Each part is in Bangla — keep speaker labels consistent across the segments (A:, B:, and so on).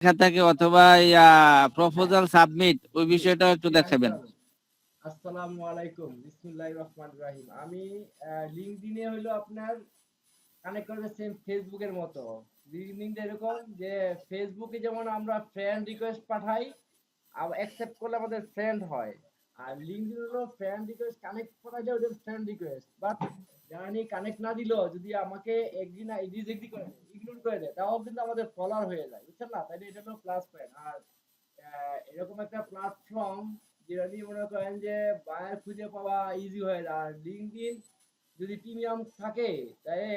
A: লেখা থাকে অথবা প্রপোজাল সাবমিট ওই বিষয়টা একটু দেখাবেন।
B: আসসালামু আলাইকুম, বিসমিল্লাহির রহমানির রহিম। আমি লিঙ্কডইনে হলো আপনার কানেক্ট করবে সেম ফেসবুকের মতো। লিঙ্কডইনটা এরকম যে ফেসবুকে যেমন আমরা ফ্রেন্ড রিকোয়েস্ট পাঠাই, অ্যাকসেপ্ট করলে আমাদের ফ্রেন্ড হয়। আর লিঙ্কডইন হলো ফ্রেন্ড রিকোয়েস্ট কানেক্ট করাইলে ওটা ফ্রেন্ড রিকোয়েস্ট, বাট জানি কানেক্ট না দিলেও যদি আমাকে এগ্রি না ডিসএগ্রি করে ইগনোর করে দেয়, তাও কিন্তু আমাদের ফলোয়ার হয়ে যায়, বুঝছেন না? তাই এটা হলো প্লাস পয়েন্ট। আর এরকম একটা প্ল্যাটফর্ম যেটা দিয়ে মনে করেন যে বায়ার খুঁজে পাওয়া ইজি হয়ে যায়। আর লিঙ্কডইন যদি প্রিমিয়াম থাকে তাহলে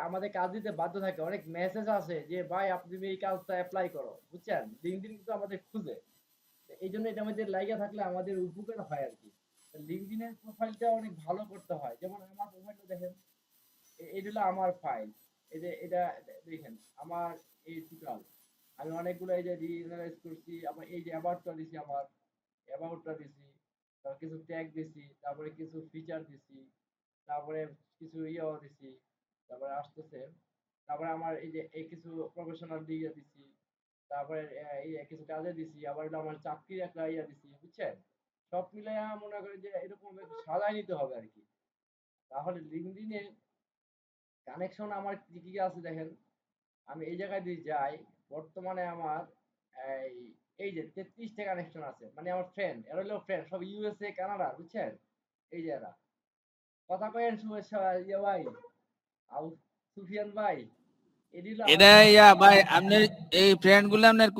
B: আমাদের কাজ দিতে বাধ্য থাকে। অনেক মেসেজ আছে যে ভাই আপনি এই কাজটা অ্যাপ্লাই করো, বুঝছেন? লিঙ্কডইন কিন্তু আমাদের খুঁজে, এই জন্য এটা আমাদের লাইগা থাকলে আমাদের উপকার হয় আর কি। লিঙ্কডইনের প্রোফাইলটা অনেক ভালো করতে হয়। যেমন আমার প্রোফাইলটা দেখেন, এটা হলো আমার ফাইল। এই যে এটা দেখেন আমার এই টোটাল, আমি অনেকগুলো এই যে রিএনালাইজ করছি। আবার এই যে অ্যাবাউটটা দিছি, আমার অ্যাবাউটটা দিছি, তারপর কিছু ট্যাগ দিছি, তারপরে কিছু ফিচার দিছি, তারপরে কিছু ইয়েও দিছি, তারপরে আসতেছে, তারপরে আমার এই যে এই কিছু প্রফেশনাল দিয়ে দিছি, তারপরে এই কিছু কাজে দিছি, আবার হলো আমার চাকরির একটা ইয়ে দিছি, বুঝছেন? সব মিলাইয়া মনে করেন যে এরকম একটু সাজায় নিতে হবে আর কি। তাহলে লিঙ্কডইনে কানেকশন আমার কি কি আছে দেখেন। আমি এই জায়গায় দিয়ে যাই, বর্তমানে আমার এই এই যে 33টা কানেকশন আছে, মানে আমার ফ্রেন্ড, এরা হলো ফ্রেন্ড সব ইউএসএ কানাডা, বুঝছেন? এই যে এরা কথা কয়েন শুভেচ্ছা ইয়ে ভাই, আউ সুফিয়ান ভাই, এটি হলো আমার
A: এটা ভাই আপনার এই ফ্রেন্ড গুলো আপনার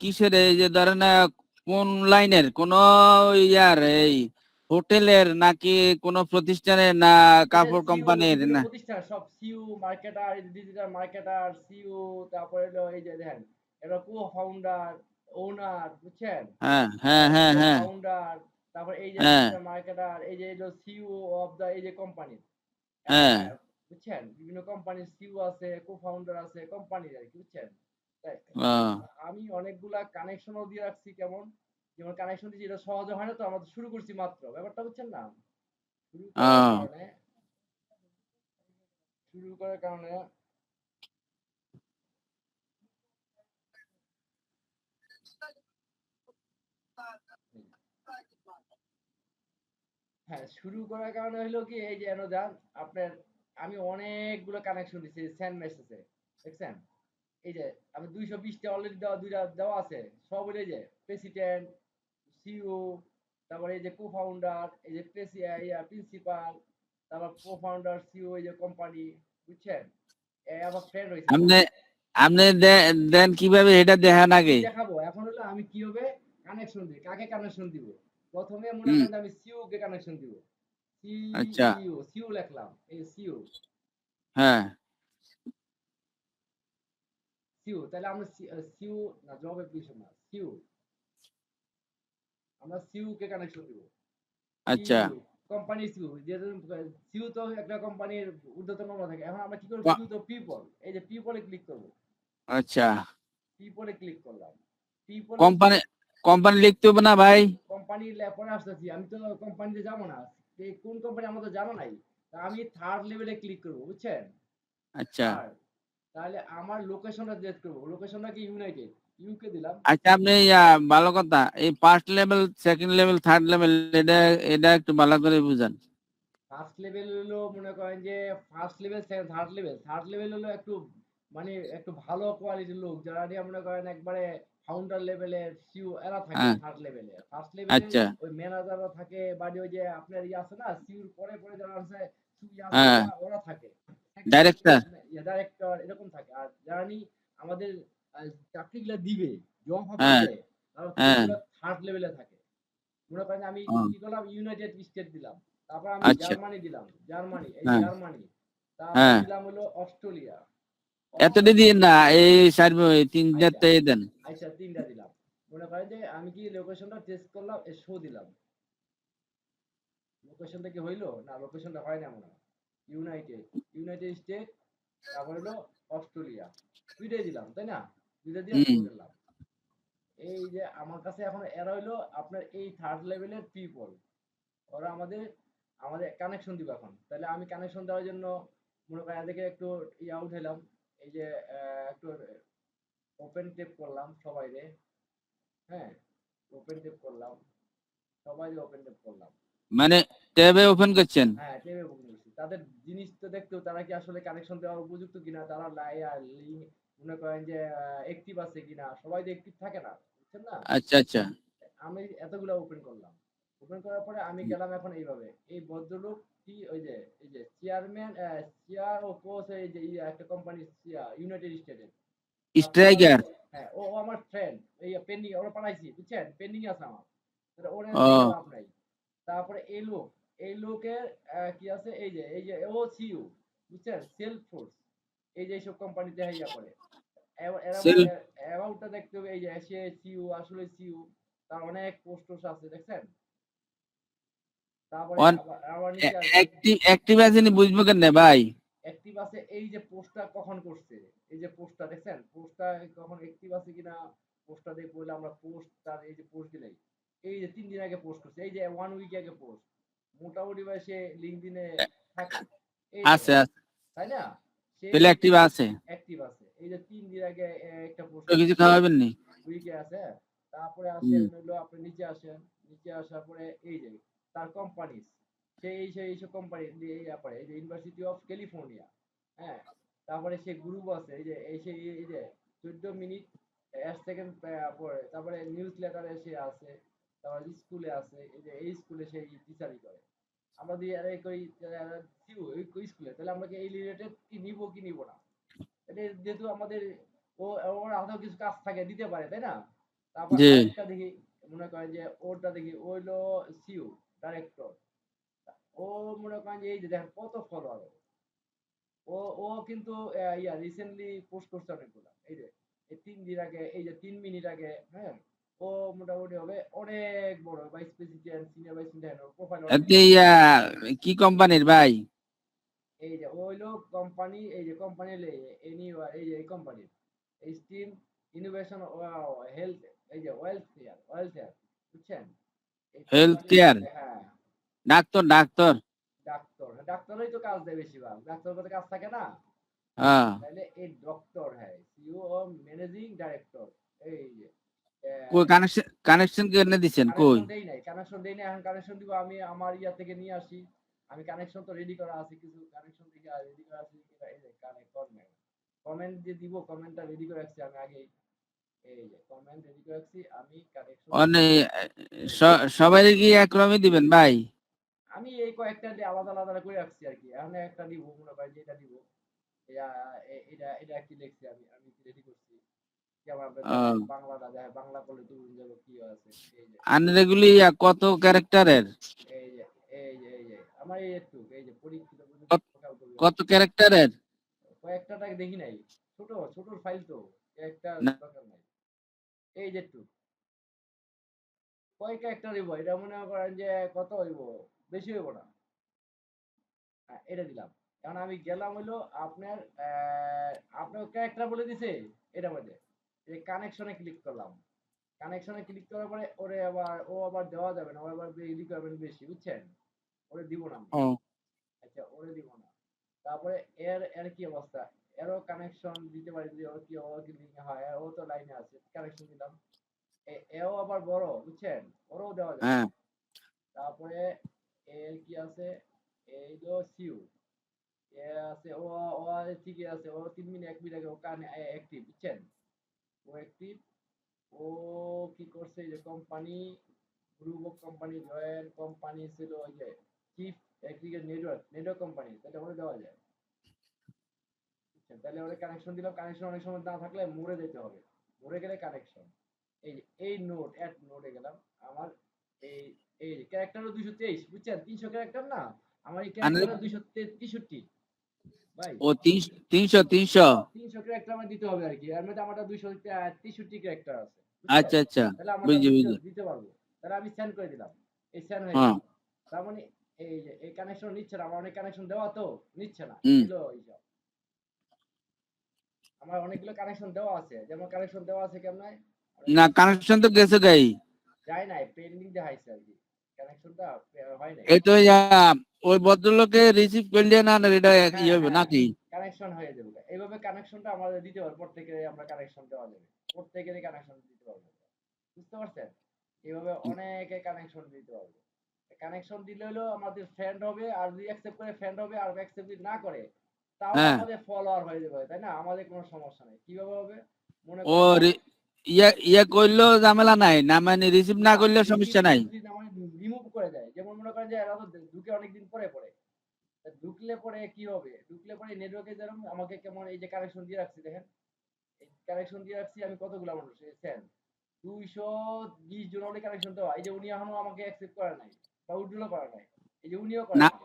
A: কিসের, এই যে ধরেন কোন লাইনের, কোন ইয়ার এই হোটেলের নাকি কোন প্রতিষ্ঠানের না
B: এটা
A: কাপড়
B: সিইও
A: কোম্পানির
B: বিভিন্ন
A: না?
B: প্রতিষ্ঠান, সব CEO marketer, digital marketer, CEO, তারপরে হলো এই যে দেখেন এরা কো ফাউন্ডার, ওনার, বুঝছেন?
A: হ্যাঁ হ্যাঁ হ্যাঁ
B: কো
A: হ্যাঁ
B: ফাউন্ডার, তারপর এই যে
A: হ্যাঁ
B: ডিজিটাল মার্কেটার, এই যে হলো সিইও অফ দা এই যে কোম্পানি,
A: হ্যাঁ
B: বুঝছেন? বিভিন্ন কোম্পানির সিইও আছে, কো ফাউন্ডার আছে কোম্পানির আর কি, বুঝছেন? তাই
A: হ্যাঁ
B: আমি অনেকগুলা কানেকশনও দিয়ে রাখছি। কেমন যেমন কানেকশন দিয়েছি, এটা সহজে হয় না তো, আমরা তো শুরু করছি মাত্র, ব্যাপারটা বুঝছেন না? শুরু করার
A: হ্যাঁ
B: কারণে শুরু করার কারণে হ্যাঁ, শুরু করার কারণে হলো কি, এই যে এনোদান আপনার, আমি অনেকগুলো কানেকশন দিছি সেন্ড মেসেজে, দেখছেন? এই যে আমি 220টা অলরেডি দেওয়া, দুইটা দেওয়া আছে, সব হলো এই যে প্রেসিডেন্ট, সিইও, তারপরে এই যে কো ফাউন্ডার, এই যে প্রিন্সিপাল, তারপর কো ফাউন্ডার, সিইও এই যে কোম্পানি, বুঝছেন? আবার ফ্রেন্ড হয়েছে আমার।
A: আপনি আপনি দেন কিভাবে এটা দেখান
B: আমি
A: আগে?
B: দেখাবো এখন হলো আমি কিভাবে কানেকশন দিই, কাকে কানেকশন দিব। প্রথমে মনে
A: হুম।
B: করেন যে আমি সিইও কে কানেকশন দিব।
A: আচ্ছা।
B: সিইও লিখলাম, এই সিইও,
A: হ্যাঁ।
B: তাহলে আমরা সিইও না, জব অ্যাপ্লিকেশন না, আমরা সিইও কে কানেকশন দিব।
A: আচ্ছা।
B: সিইও কোম্পানি সিইও, যেহেতু সিইও তো একটা কোম্পানির ঊর্ধ্বতন থাকে। এখন আমরা কি করব,
A: ক-
B: সিইও তো পিপল, এই যে পিপলে ক্লিক করব।
A: আচ্ছা।
B: পিপলে ক্লিক করলাম, পিপলে
A: কোম্পানি কোম্পানি লিখতে হবে না ভাই?
B: কোম্পানির ল্যাপটপে আসতেছি, আমি তো কোম্পানিতে যাবো না। এই কোন কোম্পানি আমার তো জানা নাই। তা আমি থার্ড লেভেলে ক্লিক করব, বুঝছেন?
A: আচ্ছা।
B: থার্ড, তাহলে আমার লোকেশনটা সিলেক্ট করব। লোকেশনটা কি ইউনাইটেড, ইউকে দিলাম।
A: আচ্ছা, আপনি ভালো কথা, এই first level, second level, third level, এটা এটা একটু ভালো করে বুঝান।
B: ফার্স্ট লেভেল হলো মনে করেন যে first level, second, third level. Third level হলো একটু মানে একটু ভালো কোয়ালিটির লোক, যারা নিয়ে মনে করেন একবারে ফাউন্ডার লেভেলের সিইও, এরা থাকে
A: হ্যাঁ।
B: থার্ড লেভেলে। ফার্স্ট লেভেলে
A: আচ্ছা।
B: ওই ম্যানেজাররা থাকে, বাড়ি ওই যে আপনার ইয়ে আছে না, সিইওর পরে পরে যারা আছে, ইয়ে আছে,
A: হ্যাঁ।
B: ওরা ওরা থাকে। Second
A: director.
B: ডাইরেক্টর এরকম থাকে। আর যারা নি আমাদের চাকরিগুলো দিবে, জব অফার
A: হ্যাঁ।
B: দিবে, তারা
A: হ্যাঁ।
B: ওগুলো থার্ড লেভেলে থাকে। মনে করেন আমি
A: ও,
B: কি করলাম, ইউনাইটেড স্টেট দিলাম, তারপর আমি
A: আচ্ছা।
B: জার্মানি দিলাম, জার্মানি, এই
A: হ্যাঁ।
B: জার্মানি, তারপর
A: হ্যাঁ।
B: দিলাম হলো অস্ট্রেলিয়া,
A: এতটা দিয়ে না, এই তিন
B: আচ্ছা,
A: চারটে দেন।
B: আচ্ছা, তিনটা দিলাম। মনে করেন যে আমি কি লোকেশনটা টেস্ট করলাম, শো দিলাম, লোকেশনটা কি হইলো না, লোকেশনটা হয় না মনে হয়। ইউনাইটেড, ইউনাইটেড স্টেট, তারপর হলো অস্ট্রেলিয়া, দুইটাই দিলাম তাই না, দুইটা দিয়ে শো
A: হুম।
B: দিলাম। এই যে আমার কাছে এখন এরা হইলো আপনার এই থার্ড লেভেলের পিপল, ওরা আমাদের আমাদের কানেকশন দিব এখন। তাহলে আমি কানেকশন দেওয়ার জন্য মনে করেন এদেরকে একটু উঠাইলাম, এই যে একটু ওপেন টেপ করলাম সবাই রে, হ্যাঁ ওপেন টেপ করলাম সবাই ওপেন টেপ করলাম।
A: মানে ট্যাবে ওপেন করছেন?
B: হ্যাঁ টেপে ওপেন করছি। তাদের জিনিস তো দেখতেও তারা কি আসলে কানেকশন দেওয়ার উপযুক্ত কিনা, তারা মনে করেন যে অ্যাক্টিভ আছে কিনা, সবাই তো অ্যাক্টিভ থাকে না, বুঝছেন না।
A: আচ্ছা আচ্ছা।
B: আমি এতগুলো ওপেন করলাম, ওপেন করার পরে আমি গেলাম এখন এইভাবে, এই ভদ্রলোক কি ওই যে এই যে চেয়ারম্যান চেয়ার ও কোচ এই যে একটা কোম্পানি ইউনাইটেড স্টেটের। তারপরে
A: স্ট্রাইকার।
B: হ্যাঁ ও আমার ফ্রেন্ড, এই পেন্ডিং ওরা পাঠাইছি বুঝছেন, পেন্ডিং আছে আমার, তাহলে ওরা দেখে
A: ও
B: লাভ নাই। তারপরে এই লোকের কি আছে এই যে ও সিইও, বুঝছেন, সেলফ ফোর্স, এই যে এইসব কোম্পানিতে ইয়া করে। এর আবার
A: সেল
B: অ্যামাউন্টটা দেখতে হবে, এই যে সে সিইও আসলে সিইও, তার অনেক পোস্ট টোস্ট আছে দেখছেন। তারপরে
A: অন
B: আবার নিচে আসবেন,
A: অ্যাক্টিভ অ্যাক্টিভ আছেন বুঝবো কেন ভাই?
B: অ্যাক্টিভ আছে এই যে পোস্টটা কখন করছে, এই যে পোস্টটা দেখছেন, পোস্টটা কখন অ্যাক্টিভ আছে কিনা, পোস্টটা দিয়ে বললে আমরা পোস্ট তার এই যে পোস্ট দিলাই, এই যে 3 দিন আগে পোস্ট করছে, এই যে 1 উইক আগে পোস্ট, মোটামুটি ভাই সে লিঙ্কডইনে থাকে, এই
A: আছে
B: দেখেন,
A: আছে।
B: তাই না, সে
A: তাহলে অ্যাক্টিভ আছে।
B: অ্যাক্টিভ আছে, এই যে 3 দিন আগে একটা পোস্ট
A: তো কিছু
B: করছে,
A: খাওয়াবেন নি?
B: উইকে আছে। তারপরে
A: হুম।
B: আসেন হইলো আপনি নিচে আসেন, নিচে আসার পরে এই যে তার কোম্পানি, সেই কোম্পানি ইয়া করে, এই যে ইউনিভার্সিটি অফ ক্যালিফোর্নিয়া, হ্যাঁ। তারপরে সে গ্রুপ আছে, এই যে এই যে 14 মিনিট এর সেকেন্ড পরে, তারপরে নিউজ লেটারে সে আছে, তারপর স্কুলে আছে, এই যে এই স্কুলে সে টিচারই করে। আমরা যদি আরে কই ওই স্কুলে, তাহলে আমরা কি এই রিলেটেড কি নিব কি নিব না, এটা যেহেতু আমাদের ওর হাতেও কিছু কাজ থাকে দিতে পারে, তাই না। তারপর
A: জি।
B: আরেকটা দেখি, মনে করেন যে ওরটা দেখি ওইলো সিইও ডাইরেক্টর, ও মনে করেন যে এই যে দেখেন কত ফলোয়ার, ও ও কিন্তু রিসেন্টলি পোস্ট করছে অনেকগুলা, এই যে এই 3 দিন আগে, এই যে 3 মিনিট আগে, হ্যাঁ। ও মোটামুটি হবে অনেক বড় vice president, senior vice president, ওর প্রোফাইল অনেক
A: এতে
B: বড়।
A: কি কোম্পানির ভাই?
B: এই যে ওইলো কোম্পানি, এই যে কোম্পানি এই যে এই কোম্পানি স্টিম ইনোভেশন হেলথ, এই যে ওয়েলথ কেয়ার, বুঝছেন, এই
A: হেলথ
B: কোম্পানি।
A: কেয়ার।
B: হ্যাঁ
A: ডাক্তার ডাক্তার।
B: ডাক্তার, ডাক্তারই তো কাজ দেয় বেশিরভাগ, ডাক্তার তো কাজ থাকে না,
A: হ্যাঁ।
B: তাহলে এই ডক্টর, হ্যাঁ সিইও ও ম্যানেজিং ডাইরেক্টর, এই যে
A: কই কানেকশন কানেকশন কেনে দিছেন কই?
B: কানেকশন দেই নাই, এখন কানেকশন দিব আমি আমার ইয়া থেকে নিয়ে আসি। আমি কানেকশন তো রেডি করা আছে, কিছু কানেকশন থেকে রেডি করা আছে, এই যে কমেন্ট যে দিব, কমেন্টটা রেডি করে রাখছি আমি আগেই, এই যে কমেন্ট রেডি করে রাখছি, আমি কানেকশন দিব।
A: মানে সবাই কি একরকমই দিবেন ভাই?
B: আমি এই কয়েকটা দিয়ে আলাদা আলাদা করে রাখছি আর কি, এখন একটা দিব, মনে করেন যে এটা দিব, এটা কি লিখছি আমি আমি কি রেডি করছি, কি আমার দেখেন
A: ও,
B: বাংলাটা দেখেন, বাংলা করলে তো বুঝে যাবো কি আছে, এই যে
A: আনের এগুলি কত ক্যারেক্টারের?
B: এই যে এই যে আমার এই একটু এই যে পরীক্ষিত
A: কত
B: প্রকাশ কবি
A: কত ক্যারেক্টারের?
B: কয়েকটা দেখি নাই, ছোট ছোট ফাইল তো, একটা
A: না,
B: দরকার নাই, এই যে একটু কয় ক্যারেক্টার হইব, এটা মনে করেন যে কত হইব, বেশি হইব না। হ্যাঁ, এটা দিলাম। এখন আমি গেলাম হইলো আপনার আপনার ক্যারেক্টার বলে দিছে, এটার মধ্যে এই কানেকশনে ক্লিক করলাম, কানেকশনে ক্লিক করার পরে ওরে আবার দেওয়া যাবে না, ও আবার রিকোয়ারমেন্ট বেশি, বুঝছেন, ওরে দিব না আমি।
A: ও
B: আচ্ছা ওরে দিব না। তারপরে এর এর কি অবস্থা, এরও কানেকশন দিতে পারি যদি ও কি লিঙ্ক হয়, ও তো লাইনে আছে, কানেকশন দিলাম। এও আবার বড়, বুঝছেন, ওরও দেওয়া যাবে।
A: হ্যাঁ।
B: তারপরে এর কি আছে, এই তো সিউ এ আছে, ও ঠিকই আছে, ও 3 মিনিট 1 মিনিট আগে ও কানে অ্যাক্টিভ, বুঝছেন, ও অ্যাক্টিভ। ও কি করছে, এই যে company, group of company join company ছিল, ওই যে চিফ এগ্রিগেট নেটওয়ার্ক কোম্পানি, তাহলে ওরে দেওয়া যায়। তাহলে ওরে কানেকশন দিলাম, কানেকশন অনেক সময় না থাকলে মোড়ে যেতে হবে, মোড়ে গেলে কানেকশন, এই যে এই নোট অ্যাড নোটে গেলাম, আমার এই এই যে ক্যারেক্টারও 223, বুঝছেন, 300 ক্যারেক্টার না, আমার এই
A: আনের
B: ক্যারেক্টারও 263 ভাই।
A: ও 300
B: 300 ক্যারেক্টার আমার দিতে হবে আর কি, এর মধ্যে আমারটা 263 ক্যারেক্টার আছে, বুঝছেন,
A: আচ্ছা আচ্ছা।
B: তাহলে আমারটা
A: বুঝছি
B: দিতে
A: বুঝছি।
B: দিতে পারবো। তাহলে আমি সেন্ড করে দিলাম, এই সেন্ড হয়ে
A: হ্যাঁ।
B: গেল। তার মানে এই যে এই কানেকশন নিচ্ছে না, আমার অনেক কানেকশন দেওয়া তো নিচ্ছে না,
A: হুম।
B: নিল এইসব, আমার অনেকগুলো কানেকশন দেওয়া আছে, যেমন কানেকশন দেওয়া আছে কেমন
A: না কানেকশন তো গেছে গাই।
B: যায় নাই, পেন্ডিং দেখাইছে আর কি, কানেকশনটা হয় নাই।
A: এই তো ওই ভদ্রলোকে রিসিভ করলে না না এটা
B: হ্যাঁ
A: ইয়ে হবে
B: হ্যাঁ
A: নাকি?
B: কানেকশন হয়ে যাবে। এইভাবে কানেকশনটা আমাদের দিতে পারবো, প্রত্যেকের আমরা কানেকশন দেওয়া যাবে, প্রত্যেকেরই কানেকশন দিতে পারবো, বুঝতে পারছেন? এইভাবে অনেকে কানেকশন দিতে পারবে। কানেকশন দিলে হলো আমাদের ফ্রেন্ড হবে, আর যদি অ্যাকসেপ্ট করে ফ্রেন্ড হবে, আর অ্যাকসেপ্ট যদি না করে তাও
A: হ্যাঁ,
B: আমাদের ফলোয়ার হয়ে যাবে, তাই না? আমাদের কোনো সমস্যা নেই। কিভাবে হবে? মনে
A: ও
B: করেন যে
A: ইয়া ইয়া করলেও ঝামেলা নাই, না মানে রিসিভ না
B: না,
A: করলেও
B: রিসিভ
A: সমস্যা নাই।
B: যদি না মানে রিমুভ করে দেয়, যেমন মনে করেন যে এরা তো ঢুকে অনেকদিন পরে পরে, তা ঢুকলে পরে কি হবে? ঢুকলে পরে নেটওয়ার্কে যেরকম আমাকে কেমন এই যে কানেকশন দিয়ে রাখছি দেখেন, এই কানেকশন দিয়ে রাখছি আমি কতগুলা মানুষ সেন 220 জন অনেক কানেকশন দেওয়া, এই যে উনি এখনো আমাকে অ্যাকসেপ্ট করে নাই বা উইথড্রও করে নাই, এই যে উনিও করে
A: না
B: নাই,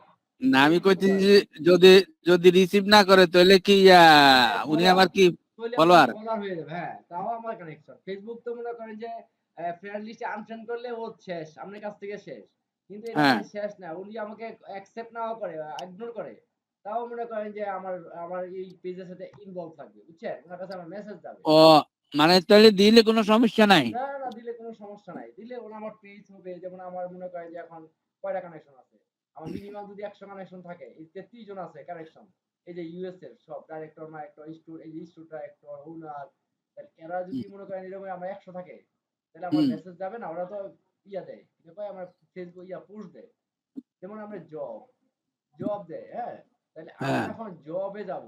A: না,
B: এই
A: আমি
B: রিমুভ
A: কইতেছি
B: করে
A: যে
B: দেয়।
A: যদি যদি রিসিভ না করে তাহলে কি
B: তাহলে
A: উনি
B: ফলোয়ার,
A: আমার কি
B: তাহলে আমার
A: ফলোয়ার?
B: ফলোয়ার হয়ে যাবে, হ্যাঁ তাও আমার কানেকশন। ফেসবুক তো মনে করেন যে ফ্রেন্ড লিস্টে আনফ্রেন্ড করলে ও শেষ, আপনার কাছ থেকে শেষ, কিন্তু এটা
A: হ্যাঁ,
B: মানে শেষ না, উনি আমাকে অ্যাকসেপ্ট নাও করে, ইগনোর করে, তাও মনে করেন যে আমার আমার এই পেজের সাথে ইনভলভ থাকবে, বুঝছেন? ওনার কাছে আমার মেসেজ যাবে।
A: ও মানে তাহলে দিলে কোনো সমস্যা নাই।
B: না, না, দিলে কোনো সমস্যা নাই। দিলে ওরা আমার পেজ হবে, যেমন আমার মনে করেন যে এখন কয়টা কানেকশন আছে? আমার মিনিমাম যদি ১০০ কানেকশন থাকে, এই ৩৩ জন আছে কানেকশন। এই যে ইউএস এর সব ডাইরেক্টর, মাইরেক্টর, স্টুর, এই যে স্টুর ডাইরেক্টর, ওনার, এরা যদি মনে করেন এরকম আমার ১০০ থাকে, তাহলে আমার
A: হুম,
B: মেসেজ যাবে না? ওরা তো ইয়া দেয়, কি কয়, আমার ফেসবুক ইয়া পোস্ট দেয়। যেমন আমরা জব দেয়, হ্যাঁ? তাহলে আমি
A: হ্যাঁ,
B: এখন জবে যাব।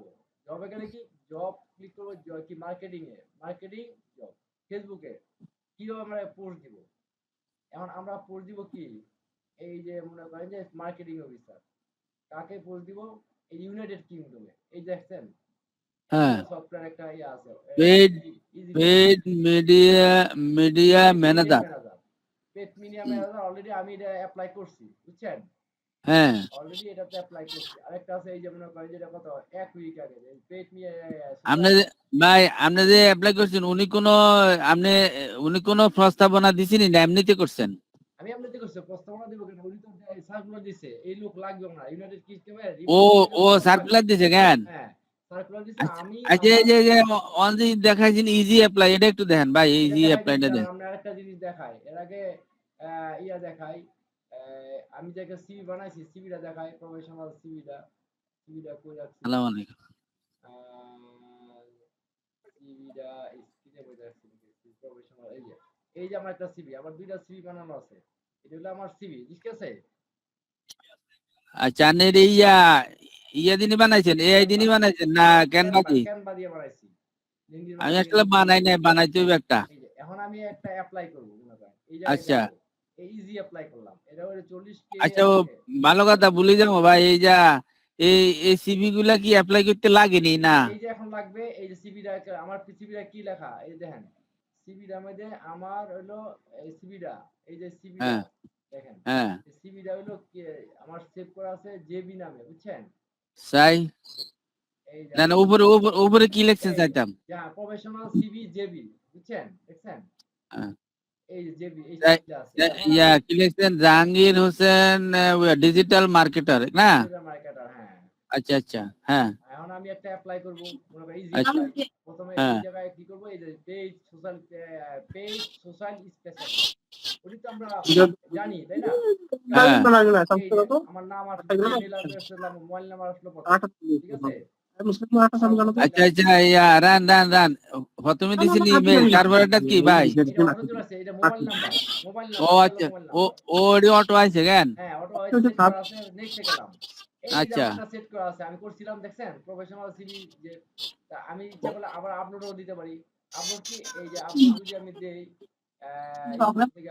B: জবে গেলে কি জব ক্লিক করব, কি মার্কেটিং এ, মার্কেটিং জব, ফেসবুকে কিভাবে আমরা পোস্ট দিব? এখন আমরা পোস্ট দিব কি? এই যে মনে করেন যে মার্কেটিং অফিসার, কাকে পোস্ট দিব? এই ইউনাইটেড কিংডমে, এই দেখছেন
A: হ্যাঁ,
B: অ্যাডোবে সফটওয়্যার একটা ইয়ে আছে,
A: paid
B: easy post,
A: paid media media
B: paid media
A: manager.
B: Manager, paid media manager already আমি এটা অ্যাপ্লাই করছি, বুঝছেন?
A: হ্যাঁ,
B: অলরেডি এটাতে এপ্লাই করছি। আরেকটা আছে এই যে মনে করেন যে এটা কত ১ উইক আগে, এই পেড মিডিয়া
A: আপনি
B: সোশ্যাল।
A: ভাই, আপনি যে অ্যাপ্লাই করছেন আপনি উনি কোনো প্রস্তাবনা দিছিনি না এমনিতে করছেন?
B: আমি এমনিতে করছি, প্রস্তাবনা দিব কেন? উনি তো সার্কুলার দিছে এই লোক লাগবে না, ইউনাইটেড কিংডমে
A: ও
B: রিমোট থেকে
A: ও
B: লোক লাগবে।
A: সার্কুলার দিছে কেন?
B: হ্যাঁ, সার্কুলার দিছে।
A: আচ্ছা,
B: আমি
A: আচ্ছা, এই
B: আমার
A: যে অনলি দেখাইছেন ইজি অ্যাপ্লাই, এটা একটু দেখেন ভাই,
B: এটা
A: ইজি
B: দেখাইতেছি,
A: অ্যাপ্লাইটা
B: কারণ
A: দেন।
B: আমরা আরেকটা জিনিস দেখাই এর আগে, ইয়া দেখাই, আমি যে একটা সিভি বানাইছি, সিভিটা দেখাই, প্রফেশনাল সিভিটা, সিভিটা কই রাখছি,
A: সালাম আলাইকুম।
B: সিভিটা স্ক্রিনে বই রাখছি, প্রফেশনাল, এই যে আমার একটা সিভি, আমার দুইটা সিভি বানানো আছে, এটা হলো আমার সিভি, ঠিক আছে?
A: আচ্ছা, আপনি ইয়া দিনই বানাইছেন, এআই দিনই বানাইছেন না ক্যানভা
B: ক্যানভা,
A: দি?
B: ক্যানভা দিয়ে বানাইছি। লিঙ্কডইন
A: আমি
B: মার্কেটিং
A: আসলে বানাই
B: এর,
A: নাই, বানাইতে হইবে একটা।
B: এই যে এখন আমি একটা এপ্লাই করব মনে করেন, এই জায়গায়
A: আচ্ছা,
B: যাব, এই ইজি এপ্লাই করলাম, এটা হলো 40K
A: আচ্ছা, ও
B: আমাকে।
A: ভালো কথা, ভুলে যাবো ভাই, এই এই সিভি গুলা কি অ্যাপ্লাই করতে লাগেনি না?
B: এই যে এখন লাগবে, এই যে সিভিটা, আমার সিভিটা কি লেখা, এই যে দেখেন, সিভিটার মধ্যে আমার হলো এই সিভিটা, এই যে সিভিটা
A: হ্যাঁ,
B: দেখেন,
A: হ্যাঁ,
B: এই সিভিটা হলো আমার সেভ করা আছে জেবি নামে, বুঝছেন?
A: চাই।
B: এই যে
A: না না,
B: আমি
A: উপরে উপরে উপরে কি লিখছেন
B: এই
A: চাইতাম।
B: যা প্রফেশনাল সিভি জেবি, বুঝছেন? দেখছেন?
A: হ্যাঁ,
B: এই যে জেবি, এই
A: চাই-
B: সিভিটা আছে। এখন
A: ইয়া
B: আমি
A: কি লিখছেন, জাহাঙ্গীর হোসেন, ডিজিটাল মার্কেটার না?
B: ডিজিটাল মার্কেটার, হ্যাঁ।
A: আচ্ছা, আচ্ছা, হ্যাঁ,
B: এখন আমি একটা এপ্লাই করব, মনে করেন ইজি
A: আচ্ছা,
B: এপ্লাই। প্রথমে এই
A: হ্যাঁ,
B: জায়গায় কি করব, এই যে পেজ সোশ্যাল স্পেশালিস্ট, ওটি তো আমরা জানি, তাই না?
A: হ্যাঁ,
B: এই যে আমার নাম আসলো, ইমেল অ্যাড্রেস আসলো, মোবাইল নাম্বার আসলো প্রথম, ঠিক আছে?
A: আচ্ছা,
B: তারপরে
A: আচ্ছা, ইয়া রান রান রান, প্রথমে দিছেন ইমেল, তারপর এটা কি ভাই?
B: এটা অটো চলে আসছে, এটা মোবাইল নাম্বার, মোবাইল
A: ও
B: নাম্বার, এটা হলো
A: আচ্ছা,
B: মোবাইল
A: ও
B: নাম্বার।
A: ও অটো আইছে কেন?
B: হ্যাঁ, অটো হয়েছে, সেট করা আছে, নেক্সটে গেলাম। এই যে
A: আচ্ছা,
B: আমারটা সেট করা আছে, আমি করছিলাম দেখছেন প্রফেশনাল সিভি যে, তা আমি ইচ্ছা করলে আবার আপলোডও দিতে পারি। আপলোড কি, এই যে আপলোড যদি আমি দেই, ইউটিউব থেকে,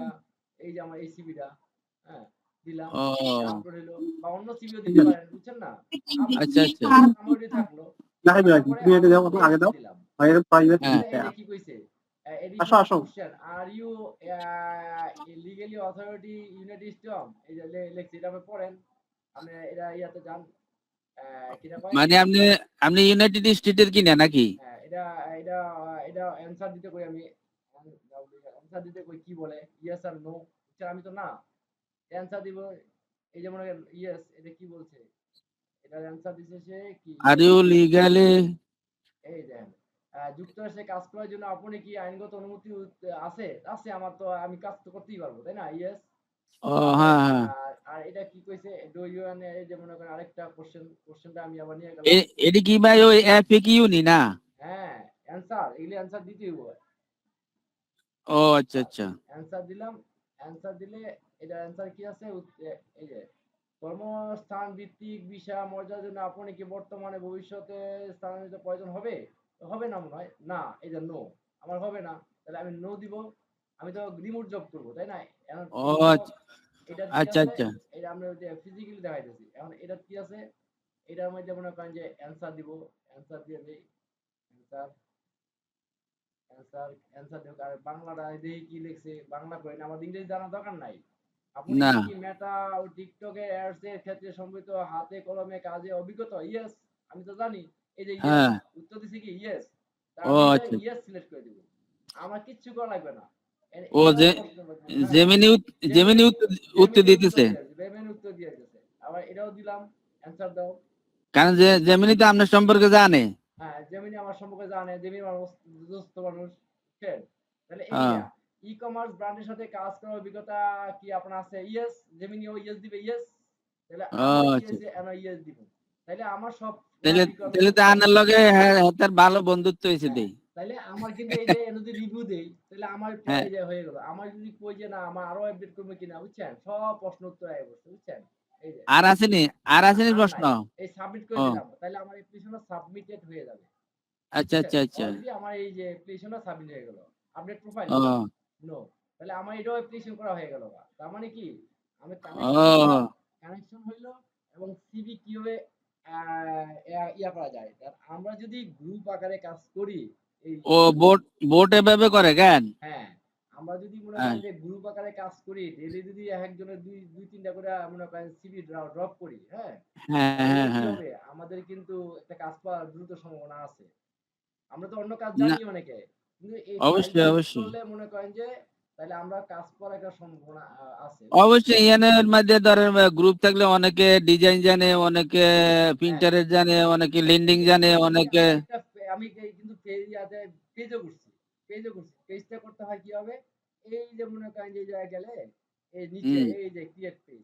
B: এই যে আমার এই সিভিটা, হ্যাঁ, দিলাম, এটা
A: ও
B: আপলোড হলো, বা অন্য সিভিও দিতে পারেন, বুঝছেন না?
A: আচ্ছা, আচ্ছা,
B: আমার ওইটাই থাকলো। থাকার পরে আপলোড নেক্সট দিলাম।
A: হ্যাঁ,
B: দিলে এই যে কি কইছে, additional question, are you legally authority United States, এই যে লেখছে, এটা আপনি পড়েন, আপনি এটা ইয়াতে যান, কিটা কয়,
A: মানে আপনি আপনি ইউনাইটেড স্টেটের কিনা নাকি?
B: এটা এটা এটা অ্যানসার দিতে কই আমি, অ্যানসার দিতে কই কি বলে, ইয়েস আর নো, আমি তো না অ্যানসার দিব, এই যে মনে করেন ইয়েস, এটা কি বলছে, এটার অ্যানসার দিছে সে কি,
A: আর
B: ইয়েস।
A: You legally?
B: এই দেখেন, যুক্তরাষ্ট্রে কাজ করার জন্য আপনি কি আইনগত অনুমতি আছে? আছে, আমার তো, আমি কাজ তো করতেই পারবো, তাই না? ইয়েস।
A: ও হ্যাঁ হ্যাঁ
B: আর এটা কি কইছে ডু ইউ এই যে মনে করেন আরেকটা কোশ্চেনটা আমি আবার নিয়ে গেলাম।
A: এটি কি ভাই ওই FAQ নি না?
B: হ্যাঁ, অ্যানসার এগুলি অ্যানসার দিতে হইব।
A: ও আচ্ছা আচ্ছা
B: অ্যানসার দিলাম, অ্যানসার দিলে এটা অ্যানসার কি আছে এই যে কর্মস্থান ভিত্তিক ভিসা মর্যাদার জন্য আপনি কি বর্তমানে ভবিষ্যতে স্থানান্তরিত প্রয়োজন হবে? হবে না মনে হয়। না, এই যে নো। আমার হবে না। তাহলে আমি নো দিব। আমি তো রিমোট জব করব, তাই না? এখন
A: ও
B: এই জন্য
A: আচ্ছা
B: এটার কি
A: আচ্ছা
B: আছে?
A: আচ্ছা
B: এটা আমরা ওই যে ফিজিক্যালি দেখাইতেছি। এখন এটার কি আছে? এটার মধ্যে মনে করেন যে অ্যানসার দিব। অ্যানসার দিয়ে দেই। অ্যানসার অ্যান্সার দেব। আর বাংলাটা দেখি কি লিখছে, বাংলা করেন, আমাদের ইংরেজি জানার দরকার নাই। আপনি
A: না
B: কি মেটা ও টিকটকে অ্যাডস এর ক্ষেত্রে সম্মিলিত হাতে কলমে কাজে অভিজ্ঞতা? ইয়েস, আমি তো জানি। এই যে ইয়েস,
A: হ্যাঁ
B: উত্তর দিছি কি ইয়েস। তা
A: ও
B: আমি এটা
A: আচ্ছা
B: ইয়েস সিলেক্ট করে দিব। আমার কিচ্ছু করা লাগবে না।
A: ও
B: এটাও
A: যে
B: প্রশ্ন করবে। হ্যাঁ,
A: জেমিনি
B: জেমিনি
A: জেমিনি উত্তর
B: জেমিনি উত্তর
A: দিতেছে।
B: দিয়ে দিছে, জেমিনি উত্তর দিয়ে দিছে। আবার এটাও দিলাম, অ্যান্সার দাও।
A: কারণ যে জেমিনি তো আপনার সম্পর্কে জানে।
B: হ্যাঁ, জেমিনি আমার সম্পর্কে জানে, জেমিনি আমার দোস্ত মানুষ। বুঝছেন? তাহলে এই
A: হ্যাঁ
B: নিয়া ই-কমার্স ব্র্যান্ডের সাথে কাজ করার অভিজ্ঞতা কি আপনার আছে? ইয়েস, জেমিনিও ইয়েস দিবে, ইয়েস। তাহলে
A: ও
B: আমার কি
A: আচ্ছা
B: হয়েছে? আমি ইয়েস দিব। তাহলে আমার সব
A: তাহলে তাহলে
B: রিকোয়ারমেন্ট
A: তো
B: পূরণ
A: আনার
B: হয়ে
A: লগে
B: গেছে।
A: হ্যাঁ হ্যাঁ, তার ভালো বন্ধুত্ব হয়েছে
B: হ্যাঁ,
A: দেই।
B: তাইলে আমার কিন্তু এই যে যদি রিভিউ দেই, তাহলে আমার
A: হ্যাঁ
B: এই যে হয়ে গেল। আমার যদি কই যে না আমার আরো আপডেট করবে কিনা, বুঝছেন? সব প্রশ্ন উত্তর আইয়া পড়ছে, বুঝছেন? এই যে
A: আর আসেনি আর
B: না
A: আসেনি
B: আর
A: প্রশ্ন?
B: নাই। এই সাবমিট করে
A: ও
B: দিলাম। তাহলে আমার অ্যাপ্লিকেশনটা সাবমিটেড হয়ে যাবে।
A: আচ্ছা
B: বুঝছেন?
A: আচ্ছা আচ্ছা
B: অলরেডি আমার এই যে অ্যাপ্লিকেশনটা সাবমিট হয়ে গেল। Update profile?
A: Oh
B: no. তাহলে আমার এটাও অ্যাপ্লিকেশন করা হয়ে গেল। তার মানে কি? আমি কানেকশন হইলাম,
A: ও
B: কানেকশন হইলো এবং সিভি কিভাবে আ ইয়া করা যায়। আমরা যদি গ্রুপ আকারে কাজ করি, এই
A: ও বোট বোট এভাবে করে কেন?
B: হ্যাঁ, আমরা যদি মনে
A: হ্যাঁ
B: করেন যে গ্রুপ আকারে কাজ করি, ডেইলি যদি একজনের ২-৩ টা করে মনে করেন সিভি ড্রপ করি, হ্যাঁ?
A: হ্যাঁ
B: তাহলে
A: হ্যাঁ
B: কি
A: হ্যাঁ
B: হবে? আমাদের কিন্তু একটা কাজ পাওয়ার দ্রুত সম্ভাবনা আছে। আমরা তো অন্য কাজ
A: না
B: জানি অনেকে। কিন্তু এই ফাইলটা
A: অবশ্যই
B: ইউজ
A: অবশ্যই
B: করলে মনে করেন যে তাহলে আমরা কাজ পাওয়ার একটা সম্ভাবনা আছে। বুঝছেন?
A: অবশ্যই ইয়ানের মধ্যে ধরেন গ্রুপ থাকলে অনেকে ডিজাইন জানে, অনেকে
B: হ্যাঁ।
A: প্রিন্টারের জানে, অনেকে লেন্ডিং
B: এই
A: জানে,
B: আমি
A: অনেকে
B: আমি একটা আমি কিন্তু ইয়াতে পেজও করছি। পেজও করছি। পেজটা করতে হয় কিভাবে? এই যে মনে করেন যে এই জায়গায় গেলে এই নিচে
A: হুম
B: এই যে ক্রিয়েট পেজ।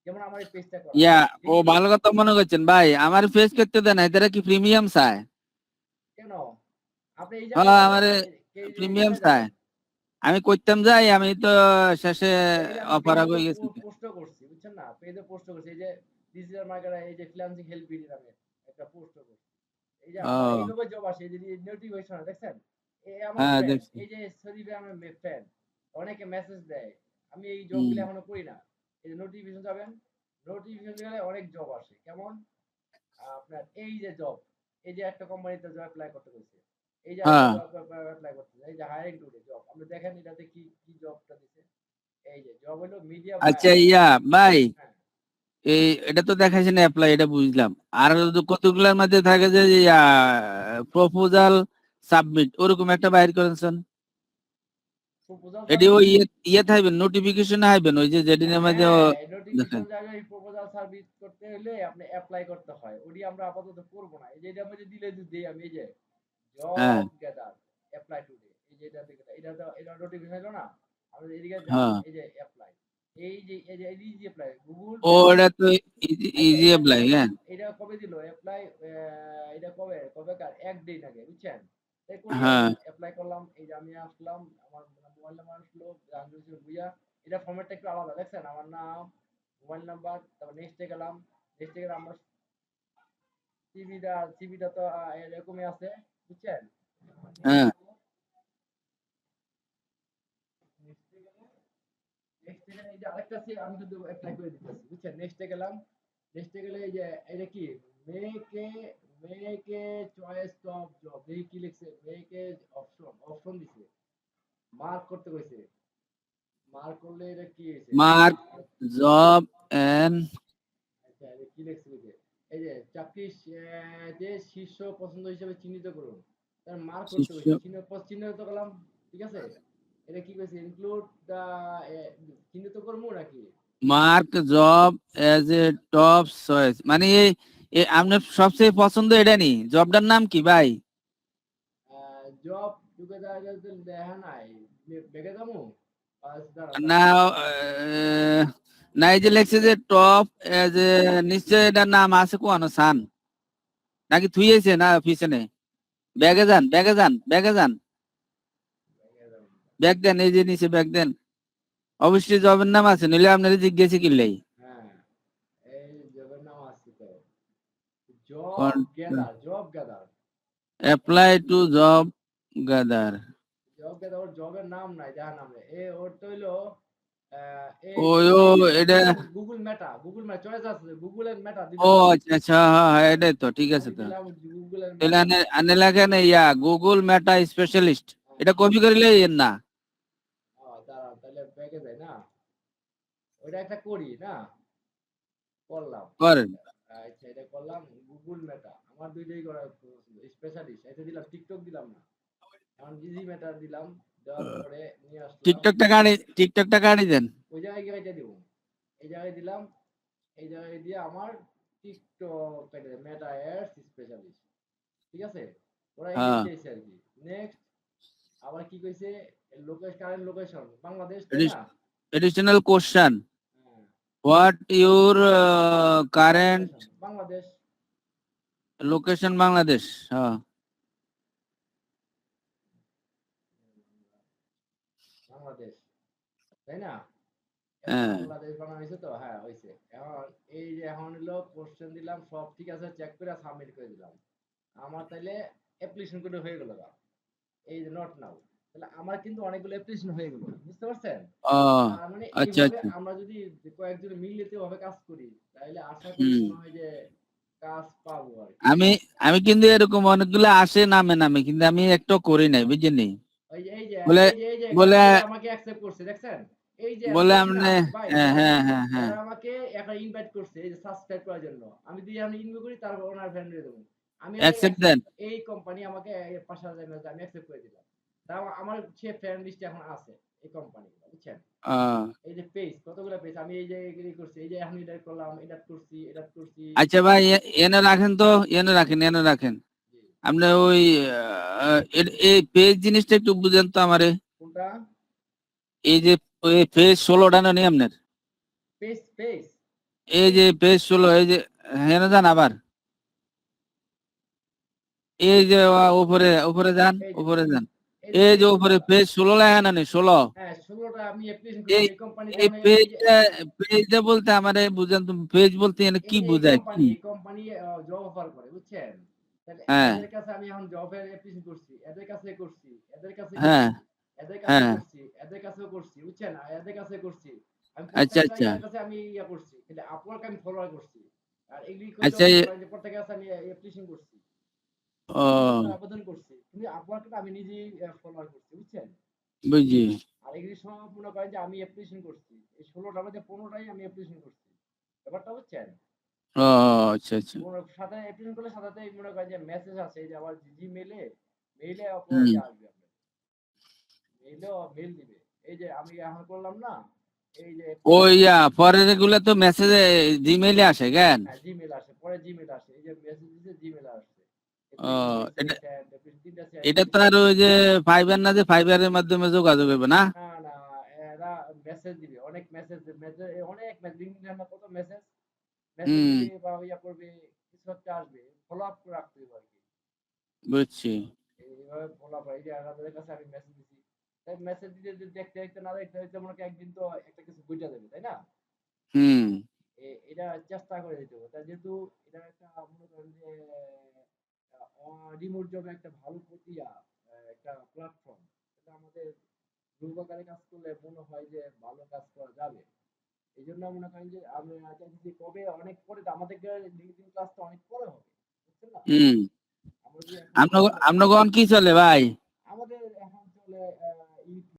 B: যেমন আমার এই পেজটা করা।
A: ইয়া ও
B: দেখি
A: ভালো কথা মনে করছেন ভাই, আমার ফেস করতে দেন, এদের কি প্রিমিয়াম চায়?
B: কেন? আপনি এই
A: হ্যাঁ
B: জায়গায় যাবেন,
A: আমার
B: এই
A: প্রিমিয়াম
B: জায়গায়
A: চায়।
B: যাবেন।
A: আমি করতাম যাই, আমি তো শেষে
B: এই যে আমি
A: অফার
B: পেজে তো
A: হয়ে গেছি।
B: পোস্টও করছি, বুঝছেন না? পেজে পোস্টও করছি। এই যে ডিজিটাল মার্কেটার এই যে ফ্রিল্যান্সিং হেল্প বিডি নামে একটা পোস্টও করছি। এই যে আমার
A: ও
B: এইভাবে জব আসে, এই যে নোটিফিকেশন দেখছেন? আমার
A: হ্যাঁ
B: ফ্রেন্ড,
A: দেখছি।
B: এই যে শরীফে আমার ফ্রেন্ড, অনেকে মেসেজ দেয়। আমি এই
A: হুম
B: জবগুলো এখনো করি না। এই যে নোটিফিকেশন যাবেন, নোটিফিকেশন গেলে অনেক জব আসে। কেমন? আপনার এই যে জব, এই যে একটা কোম্পানিতে জব এপ্লাই করতে বলছে। এই যে আরেকটা
A: হ্যাঁ
B: জব এপ্লাই করতে, এই যে হায়ারিং টুডে জব। আপনি দেখেন এটাতে কি কি জবটা দিছে। এই যে জব হলো মিডিয়া
A: আচ্ছা
B: বায়ার।
A: ইয়া ভাই,
B: হ্যাঁ,
A: এই এটা তো দেখাইছে না অ্যাপ্লাই, এটা বুঝলাম। আর কতগুলোর মধ্যে থাকে যে প্রপোজাল সাবমিট, ওরকম একটা বাইর করেছেন।
B: প্রপোজাল
A: এটি
B: সাবমিট।
A: ওই ইয়ে থাকবেন, নোটিফিকেশন আসবেন ওই যে যেদিনের মধ্যে
B: হ্যাঁ,
A: দেখেন।
B: নোটিফিকেশন যাবে এই প্রপোজাল সাবমিট করতে হলে আপনি এপ্লাই করতে হয়। ওডি আমরা আপাতত করব না। এই যে এটা মধ্যে দিলে যদি আমি এই যে
A: হ্যাঁ
B: জব গ্যাদার এপ্লাই টুডে, এই যে এটা দেখে এটা তো এটা নোটিফিকেশন হলো না। আমরা এদিকে যান,
A: হ্যাঁ
B: এই যে এপ্লাই, এই যে ইজি এপ্লাই গুগল
A: ও এটা
B: প্ল্যাটফর্ম।
A: তো
B: আচ্ছা
A: ইজি
B: এটা
A: অ্যাপ্লাই হ্যাঁ।
B: এটা কবে দিল এপ্লাই? এটা কবে কবেকার একদিন আগে, বুঝছেন? তাই করি আমি
A: হ্যাঁ
B: এপ্লাই করলাম। এই যে আমি আসলাম, আমার মোবাইল নাম্বার আসলো জাহাঙ্গীর হোসেন ভুইয়া। এটা ফরম্যাটটা একটু আলাদা দেখছেন? আমার নাম, মোবাইল নাম্বার, তারপর নেক্সটে গেলাম। নেক্সটে গেলে আমার সিভিটা তো এরকমই আছে, বুঝছেন?
A: হ্যাঁ
B: নেক্সটে গেলে নেক্সটে গেলে এই যে আরেকটা আছে আমি কিন্তু এপ্লাই করে দিতেছি, বুঝছেন? নেক্সটে গেলাম। নেক্সটে গেলে এই যে এটা কি মেকে মেকে চয়েস টপ জব, এই কি লিখছে? মেকে অপশন অপশন দিছে, মার্ক করতে কইছে। মার্ক করলে এটা কি হয়েছে?
A: মার্ক জব এন্ড
B: আচ্ছা এটা কি লিখছে এই যে চাকরি যে শীর্ষ পছন্দ হিসেবে চিহ্নিত করুন। তার মার্ক করতে
A: শিষ্য,
B: কইছে, চিহ্নিত করলাম। ঠিক আছে? এটা কি কইছে? ইনক্লুড দা চিহ্নিত করবো নাকি?
A: Mark job as a top choice, মানে এই আপনার সবচেয়ে পছন্দ এটা নি? জবটার নাম কি ভাই?
B: জব টুগেদার দেখা নাই, বেগে যাবো? দাঁড়ান
A: না
B: দাঁড়ান।
A: না এই যে লেখছে যে টপ, যে নিশ্চয় এটার নাম আছে কোয়ানো সান, নাকি থুইয়েছে না পিছনে? ব্যাগে যান, ব্যাগ দেন, এই যে নিচে ব্যাগ দেন, অবশ্যই জবের নাম আছে, নইলে আপনারা জিজ্ঞেসই কিনলেই।
B: হ্যাঁ, এই জবের নাম আছে তো, job gather.
A: Apply to job গাদার।
B: ওর জবের নাম নাই, যার নামে ওর তো হইলো
A: ওই ও এটা,
B: গুগল মেটা চয়েস আছে, গুগল এর মেটা
A: ও
B: দিলাম আমি।
A: আচ্ছা আচ্ছা, হ্যাঁ হ্যাঁ এটাই তো, ঠিক আছে
B: আমি
A: তো।
B: দিলাম গুগল এর
A: তাহলে
B: মেটা।
A: আনে লেখেন গুগল মেটা স্পেশালিস্ট, এটা কপি করিলে এর না।
B: দাঁড়াও তাহলে ব্যাগে যাই না, ওইটা একটা করি না, করলাম।
A: করেন।
B: আচ্ছা এটা করলাম, গুগল মেটা আমার দুইটাই করা, স্পেশালিস্ট এটা দিলাম, টিকটক দিলাম না, এখন ইজি মেটা দিলাম, দেওয়ার পরে নিয়ে আসলাম।
A: টিকটকটা কাটি দেন।
B: ওই জায়গায় গিয়ে এটা দিব, এই জায়গায় দিলাম, এই জায়গায় দিয়ে আমার টিকটক মেটা অ্যাডস স্পেশালিস্ট, ঠিক আছে, ওরা এটাই
A: হ্যাঁ,
B: চাইছে আর কি। নেক্সট আবার কি কইছে, কারেন্ট লোকেশন বাংলাদেশ, তাই না?
A: এডিশনাল কোশ্চেন,
B: হ্যাঁ,
A: what your current
B: location Bangladesh,
A: location Bangladesh. হ্যাঁ
B: বাংলাদেশ, তাই না?
A: হ্যাঁ,
B: বাংলাদেশ বানানো হয়েছে তো, হ্যাঁ হয়েছে। এখন এই যে এখন হলো কোশ্চেন দিলাম, সব ঠিক আছে, চেক করে সাবমিট করে দিলাম। আমার তাইলে অ্যাপ্লিকেশন করে হয়ে গেল গা, এই যে নট নাও, তাহলে আমার কিন্তু অনেকগুলো অ্যাপ্লিকেশন হয়ে গেল, বুঝতে পারছেন?
A: ও
B: তার মানে
A: আচ্ছা
B: এইভাবে
A: আচ্ছা।
B: আমরা যদি কয়েকজন মিলিত ভাবে কাজ করি, তাহলে আশা করি
A: হুম,
B: মনে হয় যে কাজ পাবো আর কি।
A: আমি আমি কিন্তু এরকম অনেকগুলো আসে নামে নামে, কিন্তু আমি একটা করি নাই, বুঝছেন?
B: এই যে এই যে
A: বলে
B: এই যে এই যে
A: বলে
B: এই যে আমাকে অ্যাকসেপ্ট করছে, দেখছেন? এই যে এরা
A: বলে
B: বলছি না
A: আপনি,
B: ভাই,
A: হ্যাঁ
B: ভাই,
A: হ্যাঁ হ্যাঁ হ্যাঁ,
B: এরা আমাকে একটা ইনভাইট করছে এই যে সাবস্ক্রাইব করার জন্য, আমি যদি আমি ইনভাইট করি তারপর ওনার ফ্রেন্ড হয়ে দেবো, আমি এটা
A: অ্যাকসেপ্ট দেন।
B: অ্যাকসেপ্ট, এই কোম্পানি আমাকে ৫,০০০ মেসেজ আমি অ্যাকসেপ্ট করে দিলাম, তাও আমার সে ফ্রেন্ড লিস্টে এখন আছে এই কোম্পানি, বুঝছেন?
A: আহ,
B: এই যে পেজ, কতগুলো পেজ আমি এই যে এগুলি করছি, এই যে এখন এটা করলাম, এটা করছি, এটা করছি।
A: আচ্ছা ভাই, এনে রাখেন তো, এনে রাখেন।
B: জি।
A: আপনি ওই এই পেজ জিনিসটা একটু বুঝেন তো আমারে।
B: কোনটা?
A: এই যে ওই পেজ 16টা নেই আপনার,
B: পেজ পেজ
A: এই
B: পেজ
A: যে পেজ 16, এই যে হেনে যান আবার, এই যে উপরে উপরে যান,
B: এই যে
A: উপরে যান,
B: এই যে
A: এই যে
B: পেজ
A: উপরে
B: 16টা,
A: পেজ 16 লেখা না, 16।
B: হ্যাঁ 16টা আমি অ্যাপ্লিকেশন
A: এই
B: করছি এই কোম্পানিতে,
A: এই
B: আমি এই যে
A: পেজটা, পেজটা বলতে আমারে বুঝেন তো, পেজ বলতে এখানে কি
B: এই
A: বোঝায়
B: কোম্পানি,
A: কি?
B: জব অফার করে, বুঝছেন? তাহলে
A: হ্যাঁ
B: এদের কাছে আমি এখন জবের অ্যাপ্লিকেশন করছি, এদের কাছে করছি, এদের কাছে
A: হ্যাঁ
B: করছি, এদের কাছে
A: হ্যাঁ,
B: করছি, এদের কাছেও করছি, বুঝছেন? আর এদের কাছে করছি, আমি
A: আচ্ছা
B: প্রত্যেকটা
A: আচ্ছা
B: ইয়ার কাছে আমি ইয়া করছি, কিন্তু আপওয়ার্ক আমি ফলোয়ার করছি, আর এগুলি করলেও
A: আচ্ছা,
B: মনে করেন যে প্রত্যেকের কাছে আমি অ্যাপ্লিকেশন করছি,
A: ও
B: আবেদন করছি, কিন্তু আপওয়ার্কটা আমি নিজেই ফলোয়ার করছি, বুঝছেন?
A: বুঝি।
B: আর এগুলি সব মনে করেন যে আমি অ্যাপ্লিকেশন করছি, এই 16টার মধ্যে 15টাই আমি অ্যাপ্লিকেশন করছি, ব্যাপারটা বুঝছেন?
A: ও আচ্ছা আচ্ছা।
B: সাথে অ্যাপ্লিকেশন করলে সাথে মনে করেন যে মেসেজ আছে, এই যে আমার জিমেইলে, মেইলে
A: হুম,
B: ইয়ে আসবে, আপনার মেইলেও মেইল দিবে, এই যে আমি এখন করলাম না, এই যে
A: ওই
B: অ্যাপ্লিকেশন,
A: পরের গুলা তো মেসেজে জিমেইলে আসে কেন?
B: হ্যাঁ জিমেইল আসে, পরে জিমেইল আসে, এই যে মেসেজ দিছে জিমেইল আসছে,
A: ও
B: অ্যাপ্লিকেশন হয়েছে
A: এটা
B: সেন্ড, অ্যাপ্লিকেশন 3টা
A: এটা তো আর ওই যে ফাইবার না, যে ফাইবারের মাধ্যমে যোগাযোগ হবে না?
B: না না, এরা মেসেজ দিবে, অনেক মেসেজ মেসেজ, অনেক মেসেজ, লিঙ্কডইন কত মেসেজ, মেসেজ
A: হুম,
B: দিবে বা ইয়া করবে, কিছু একটা আসবে, ফলো আপ করে রাখতে হবে আর কি।
A: বুঝছি।
B: এইভাবে বলা হয়, এই যে আমাদের কাছে আমি মেসেজ দিছি, তাই মেসেজ দিতে যদি দেখতে দেখতে না দেখতে দেখতে মনে করি একদিন তো একটা কিছু বুঝা যাবে, তাই না?
A: হুম
B: এটা চেষ্টা করে দিতে হবে, তাই যেহেতু এটা একটা মনে করেন যে রিমোট জবে একটা ভালো প্রক্রিয়া, একটা প্ল্যাটফর্ম, এটা আমাদের দ্রুতকারে কাজ করলে মনে হয় যে ভালো কাজ করা যাবে। এই জন্য মনে করেন যে আমি চাইছি কবে, অনেক পরে তো আমাদের লিঙ্কডইন ক্লাসটা অনেক পরে হবে, বুঝছেন না?
A: হুম।
B: আমরা যদি এখন
A: আপনার কি চলে ভাই?